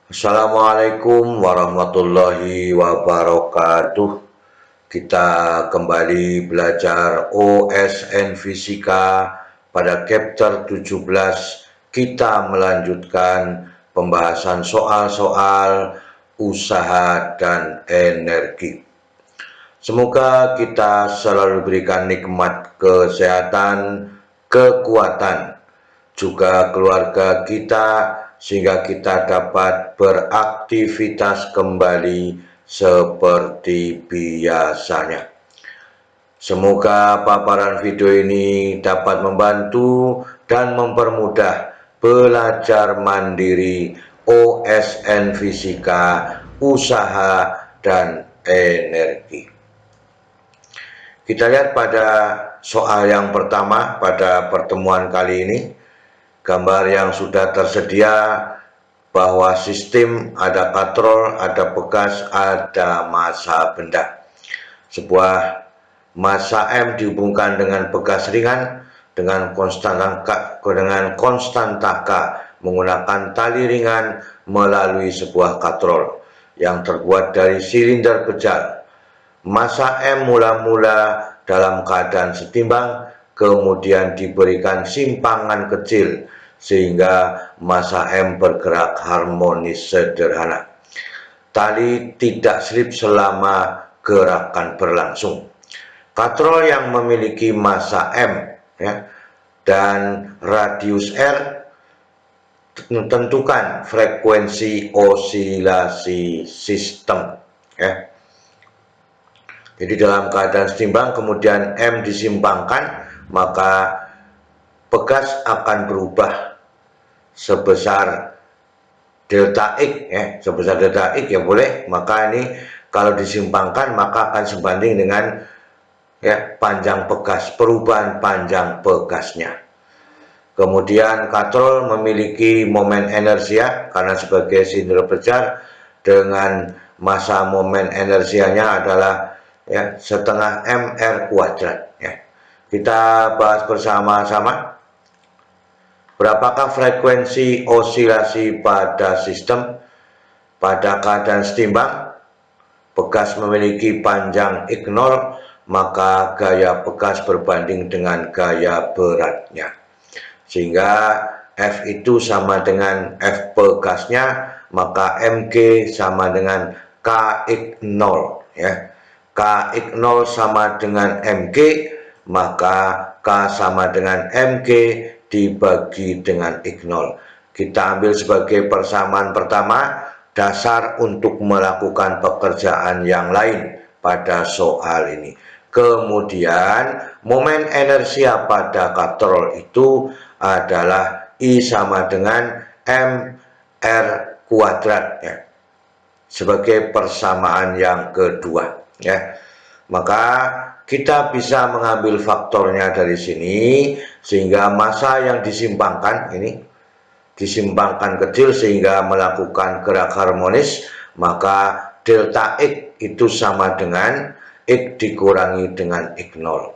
Assalamualaikum warahmatullahi wabarakatuh. Kita kembali belajar OSN Fisika pada chapter 17. Kita melanjutkan pembahasan soal-soal usaha dan energi. Semoga kita selalu diberikan nikmat kesehatan, kekuatan, juga keluarga kita, sehingga kita dapat beraktivitas kembali seperti biasanya. Semoga paparan video ini dapat membantu dan mempermudah belajar mandiri OSN Fisika, usaha, dan energi. Kita lihat pada soal yang pertama pada pertemuan kali ini. Gambar yang sudah tersedia bahwa sistem ada katrol, ada bekas, ada massa benda. Sebuah massa M dihubungkan dengan bekas ringan dengan konstanta K menggunakan tali ringan melalui sebuah katrol yang terbuat dari silinder bejal. Massa M mula-mula dalam keadaan setimbang, kemudian diberikan simpangan kecil sehingga massa M bergerak harmonis sederhana. Tali tidak slip selama gerakan berlangsung. Katrol yang memiliki massa M dan radius R, tentukan frekuensi osilasi sistem. Jadi dalam keadaan setimbang kemudian M disimpangkan, maka bekas akan berubah sebesar delta X, sebesar delta X ya boleh. Maka ini kalau disimpangkan maka akan sebanding dengan panjang bekas, perubahan panjang bekasnya. Kemudian katrol memiliki momen inersia karena sebagai silinder besar dengan massa momen inersianya adalah setengah mr kuadrat. Kita bahas bersama-sama. Berapakah frekuensi osilasi pada sistem pada keadaan setimbang? Bekas memiliki panjang X0, maka gaya bekas berbanding dengan gaya beratnya. Sehingga F itu sama dengan F bekasnya, maka Mg sama dengan Kx0. Kx0 sama dengan Mg, maka K sama dengan Mg dibagi dengan X0. Kita ambil sebagai persamaan pertama, dasar untuk melakukan pekerjaan yang lain pada soal ini. Kemudian momen inersia pada katrol itu adalah I sama dengan mr kuadrat sebagai persamaan yang kedua. Maka kita bisa mengambil faktornya dari sini, sehingga massa yang disimpangkan ini disimpangkan kecil sehingga melakukan gerak harmonis, maka delta X itu sama dengan X dikurangi dengan X0.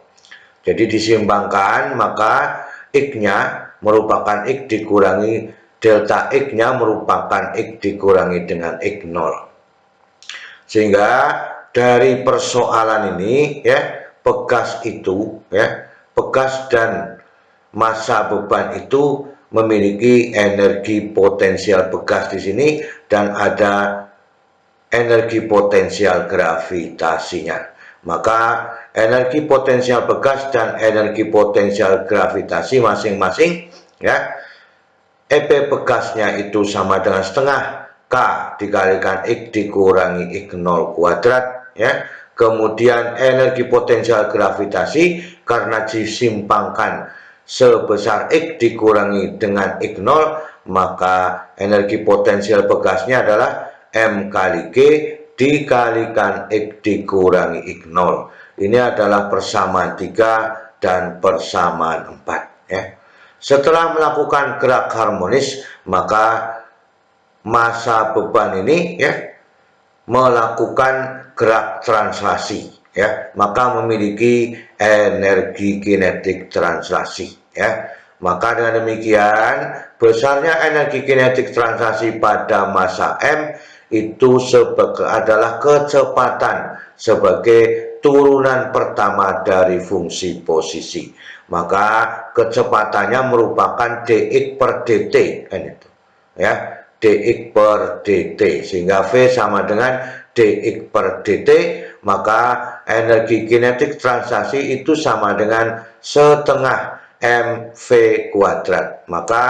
Jadi disimpangkan, maka X-nya merupakan X dikurangi delta X-nya merupakan X dikurangi dengan X0. Sehingga dari persoalan ini bekas itu bekas dan massa beban itu memiliki energi potensial bekas di sini dan ada energi potensial gravitasinya. Maka energi potensial bekas dan energi potensial gravitasi masing-masing EP bekasnya itu sama dengan setengah K dikalikan X dikurangi X0 kuadrat Kemudian energi potensial gravitasi karena disimpangkan sebesar X dikurangi dengan X0, maka energi potensial bekasnya adalah M kali G dikalikan X dikurangi X0. Ini adalah persamaan 3 dan persamaan 4 Setelah melakukan gerak harmonis, maka massa beban ini melakukan gerak translasi maka memiliki energi kinetik translasi Maka dengan demikian, besarnya energi kinetik translasi pada massa M itu adalah kecepatan sebagai turunan pertama dari fungsi posisi. Maka kecepatannya merupakan dx per dt, kan itu, ya, dx per dt, sehingga V sama dengan dx per dt. Maka energi kinetik translasi itu sama dengan setengah mv kuadrat. Maka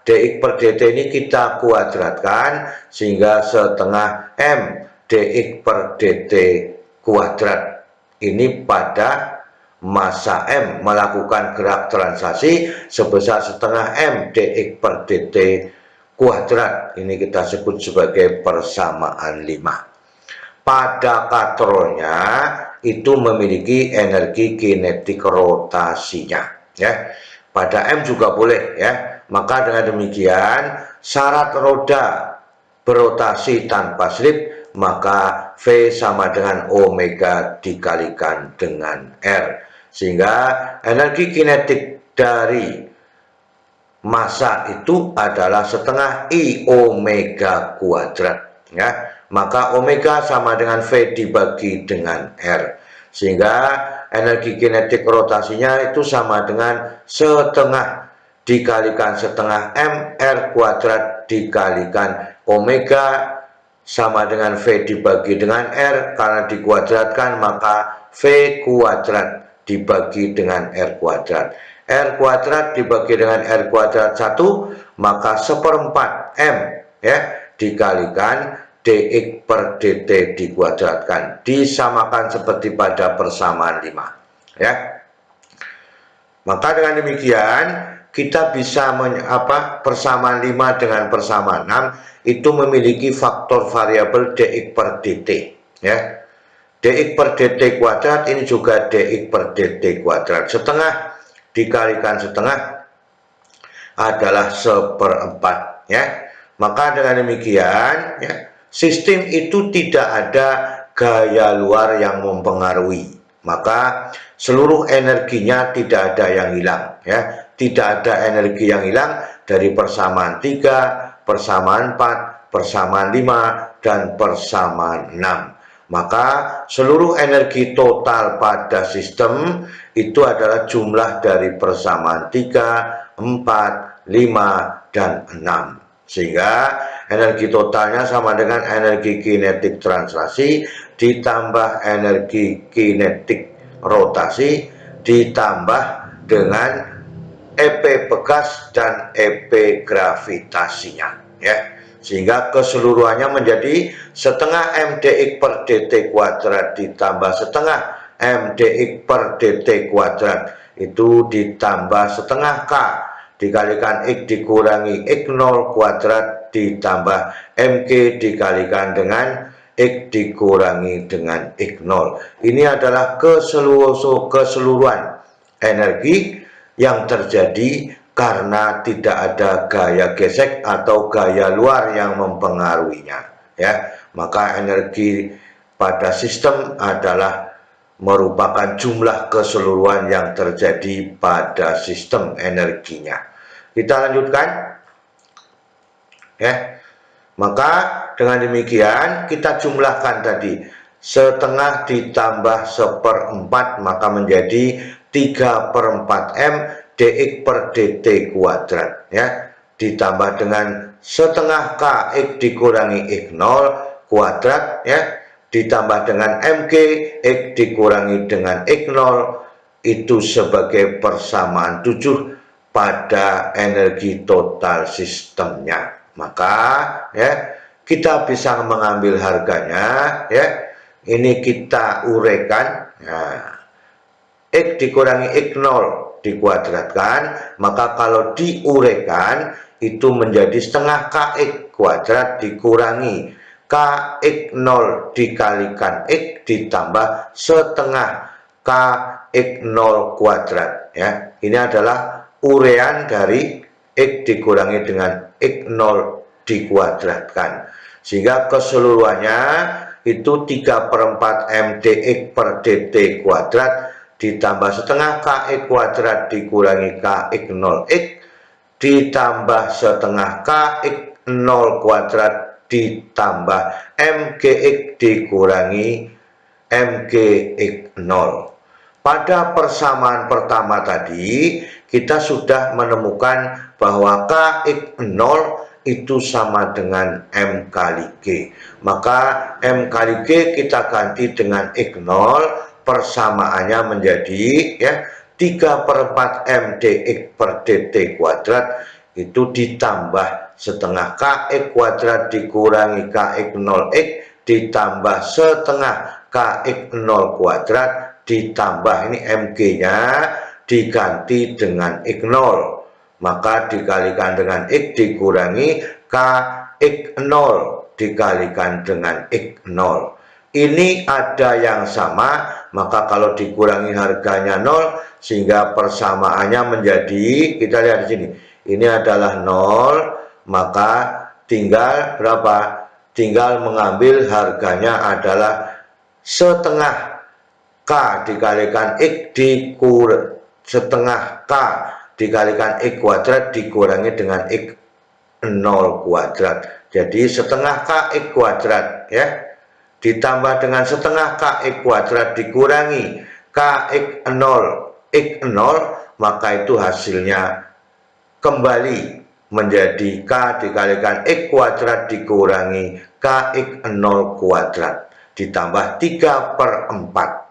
dx per dt ini kita kuadratkan sehingga setengah m dx per dt kuadrat. Ini pada massa M melakukan gerak translasi sebesar setengah m dx per dt kuadrat. Ini kita sebut sebagai persamaan 5. Pada katronnya itu memiliki energi kinetik rotasinya, ya. Pada M juga boleh, ya. Maka dengan demikian syarat roda berotasi tanpa slip, maka V sama dengan omega dikalikan dengan R, sehingga energi kinetik dari massa itu adalah setengah I omega kuadrat, ya. Maka omega sama dengan V dibagi dengan R, sehingga energi kinetik rotasinya itu sama dengan setengah dikalikan setengah M R kuadrat dikalikan omega sama dengan V dibagi dengan R. Karena dikuadratkan maka V kuadrat dibagi dengan R kuadrat. R kuadrat dibagi dengan R kuadrat 1, maka seperempat M, ya, dikalikan dx per dt dikuadratkan, disamakan seperti pada persamaan 5, ya. Maka dengan demikian kita bisa persamaan 5 dengan persamaan 6 itu memiliki faktor variabel dx per dt, ya. Dx per dt kuadrat ini juga dx per dt kuadrat. Setengah dikalikan setengah adalah seperempat, ya. Maka dengan demikian, ya, sistem itu tidak ada gaya luar yang mempengaruhi. Maka seluruh energinya tidak ada yang hilang, ya. Tidak ada energi yang hilang dari persamaan 3, persamaan 4, persamaan 5, dan persamaan 6. Maka seluruh energi total pada sistem itu adalah jumlah dari persamaan 3, 4, 5, dan 6. Sehingga energi totalnya sama dengan energi kinetik translasi ditambah energi kinetik rotasi ditambah dengan EP pegas dan EP gravitasinya, ya. Sehingga keseluruhannya menjadi setengah m dx per dt kuadrat ditambah setengah m dx per dt kuadrat itu ditambah setengah k dikalikan x dikurangi x0 kuadrat ditambah mk dikalikan dengan x dikurangi dengan x0. Ini adalah keseluruhan energi yang terjadi karena tidak ada gaya gesek atau gaya luar yang mempengaruhinya, ya. Maka energi pada sistem adalah merupakan jumlah keseluruhan yang terjadi pada sistem energinya. Kita lanjutkan, ya. Maka dengan demikian kita jumlahkan tadi setengah ditambah seperempat maka menjadi 3/4 m dx per dt kuadrat, ya, ditambah dengan setengah kx dikurangi x0 kuadrat, ya, ditambah dengan mk x dikurangi dengan x0 itu sebagai persamaan 7 pada energi total sistemnya. Maka, ya, kita bisa mengambil harganya, ya. Ini kita uraikan, nah, x dikurangi x0 dikuadratkan, maka kalau diuraikan itu menjadi setengah kx kuadrat dikurangi kx0 dikalikan x ditambah setengah kx0 kuadrat, ya. Ini adalah uraian dari x dikurangi dengan x0 dikuadratkan, sehingga keseluruhannya itu 3/4 m dx per dt kuadrat ditambah setengah kx kuadrat dikurangi kx0x ditambah setengah kx 0 kuadrat ditambah mgx dikurangi mgx 0. Pada persamaan pertama tadi kita sudah menemukan bahwa kx 0 itu sama dengan M kali G. Maka M kali G kita ganti dengan X0, persamaannya menjadi ya 3/4 M dx per dt kuadrat itu ditambah setengah kx kuadrat dikurangi kx 0x ditambah setengah kx 0 kuadrat ditambah ini mg-nya diganti dengan x0, maka dikalikan dengan x dikurangi kx 0 dikalikan dengan x0. Ini ada yang sama, maka kalau dikurangi harganya 0 sehingga persamaannya menjadi, kita lihat di sini, ini adalah 0, maka tinggal berapa? Tinggal mengambil harganya adalah setengah k dikalikan x setengah k dikalikan x kuadrat dikurangi dengan x 0 kuadrat. Jadi setengah kx kuadrat ya ditambah dengan setengah kx kuadrat dikurangi kx 0 x0, maka itu hasilnya kembali menjadi k dikalikan x kuadrat dikurangi kx 0 kuadrat ditambah 3/4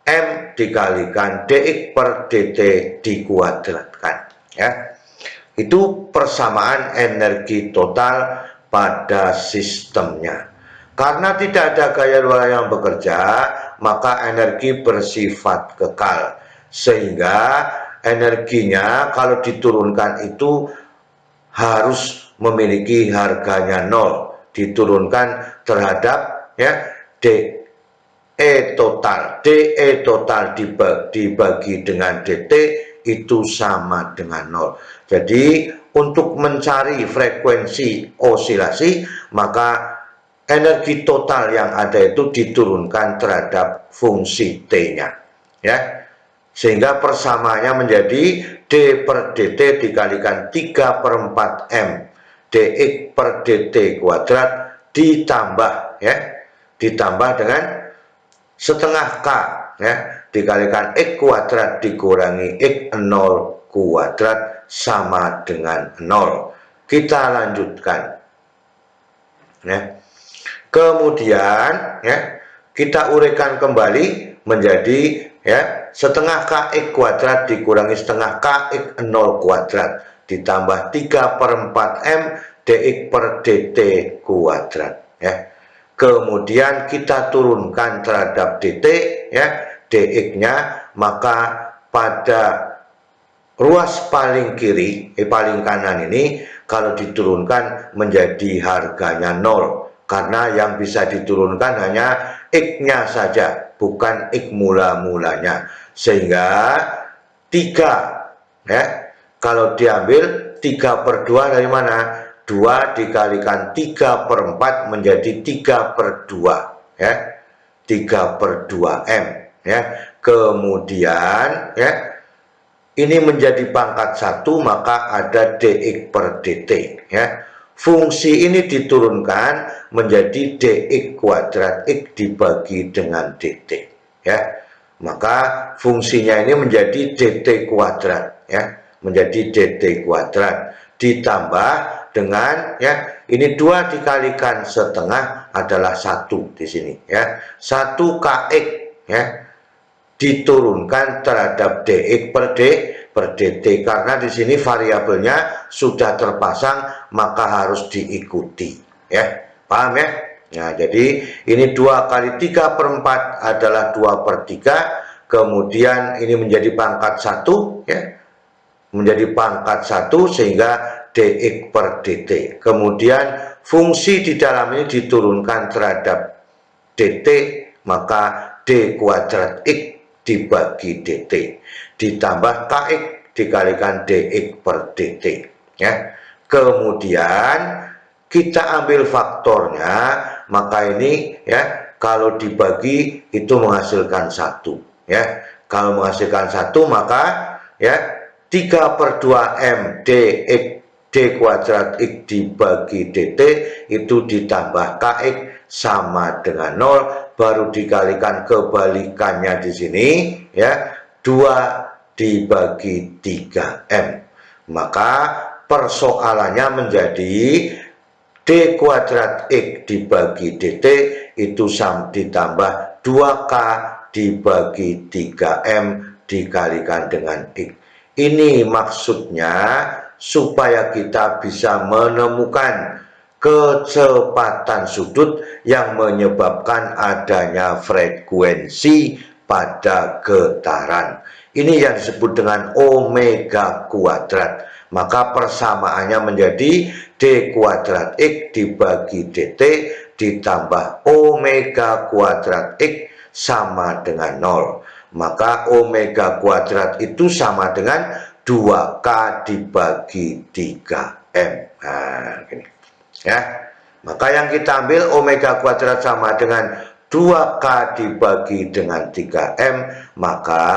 M dikalikan dx per dt dikuadratkan ya. Itu persamaan energi total pada sistemnya. Karena tidak ada gaya luar yang bekerja, maka energi bersifat kekal. Sehingga energinya kalau diturunkan itu harus memiliki harganya 0. Diturunkan terhadap ya DE total. DE total dibagi dengan DT itu sama dengan 0. Jadi untuk mencari frekuensi osilasi, maka energi total yang ada itu diturunkan terhadap fungsi T-nya ya, sehingga persamaannya menjadi D per dt dikalikan 3/4 M dx per dt kuadrat ditambah ya, ditambah dengan setengah k ya dikalikan x kuadrat dikurangi x0 kuadrat sama dengan 0. Kita lanjutkan ya. Kemudian ya kita uraikan kembali menjadi ya setengah kx kuadrat dikurangi setengah kx 0 kuadrat ditambah 3/4 M dx per dt kuadrat ya. Kemudian kita turunkan terhadap dt ya dx-nya, maka pada ruas paling kiri paling kanan ini kalau diturunkan menjadi harganya 0. Karena yang bisa diturunkan hanya x-nya saja, bukan x mula-mulanya. Sehingga 3 ya, kalau diambil 3/2 dari mana? 2 dikalikan 3/4 menjadi 3/2 ya, 3/2 M ya. Kemudian ya ini menjadi pangkat 1, maka ada dx per dt ya. Fungsi ini diturunkan menjadi dx kuadrat x dibagi dengan dt ya. Maka fungsinya ini menjadi dt kuadrat ya, menjadi dt kuadrat ditambah dengan ya ini 2 dikalikan setengah adalah 1 di sini ya. 1 kx ya diturunkan terhadap dx per dt karena di sini variabelnya sudah terpasang, maka harus diikuti ya, paham ya. Nah jadi ini 2 kali 3/4 adalah 2/3, kemudian ini menjadi pangkat 1 ya, menjadi pangkat 1 sehingga dx per dt. Kemudian fungsi di dalam ini diturunkan terhadap dt, maka d kuadrat x dibagi dt ditambah kx dikalikan dx per dt ya. Kemudian kita ambil faktornya, maka ini ya kalau dibagi itu menghasilkan 1 ya. Kalau menghasilkan 1 maka ya 3/2 M D kuadrat X dibagi dt itu ditambah Kx sama dengan 0, baru dikalikan kebalikannya di sini ya, 2 dibagi 3M. Maka persoalannya menjadi D kuadrat X dibagi dt itu ditambah 2K dibagi 3M dikalikan dengan X. Ini maksudnya supaya kita bisa menemukan kecepatan sudut yang menyebabkan adanya frekuensi pada getaran. Ini yang disebut dengan omega kuadrat. Maka persamaannya menjadi D kuadrat X dibagi dt ditambah omega kuadrat X sama dengan 0. Maka omega kuadrat itu sama dengan 2K dibagi 3M. Nah, gini. Ya. Maka yang kita ambil omega kuadrat sama dengan 2K dibagi dengan 3M, maka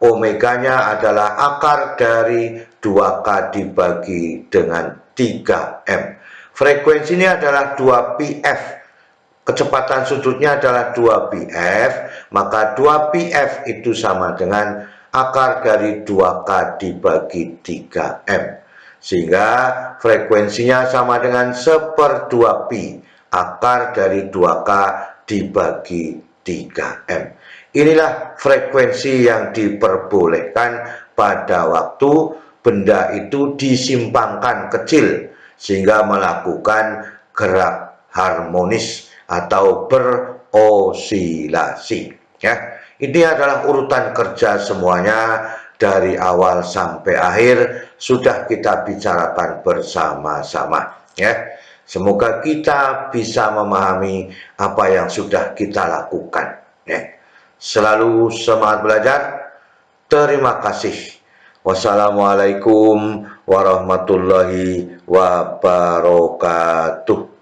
omeganya adalah akar dari 2K dibagi dengan 3M. Frekuensinya adalah 2πf. Kecepatan sudutnya adalah 2πf, maka 2πf itu sama dengan akar dari 2K dibagi 3M. Sehingga frekuensinya sama dengan 1/2π akar dari 2K dibagi 3M. Inilah frekuensi yang diperbolehkan pada waktu benda itu disimpangkan kecil sehingga melakukan gerak harmonis atau berosilasi ya. Ini adalah urutan kerja semuanya dari awal sampai akhir sudah kita bicarakan bersama-sama ya. Semoga kita bisa memahami apa yang sudah kita lakukan ya. Selalu semangat belajar. Terima kasih. Wassalamualaikum warahmatullahi wabarakatuh.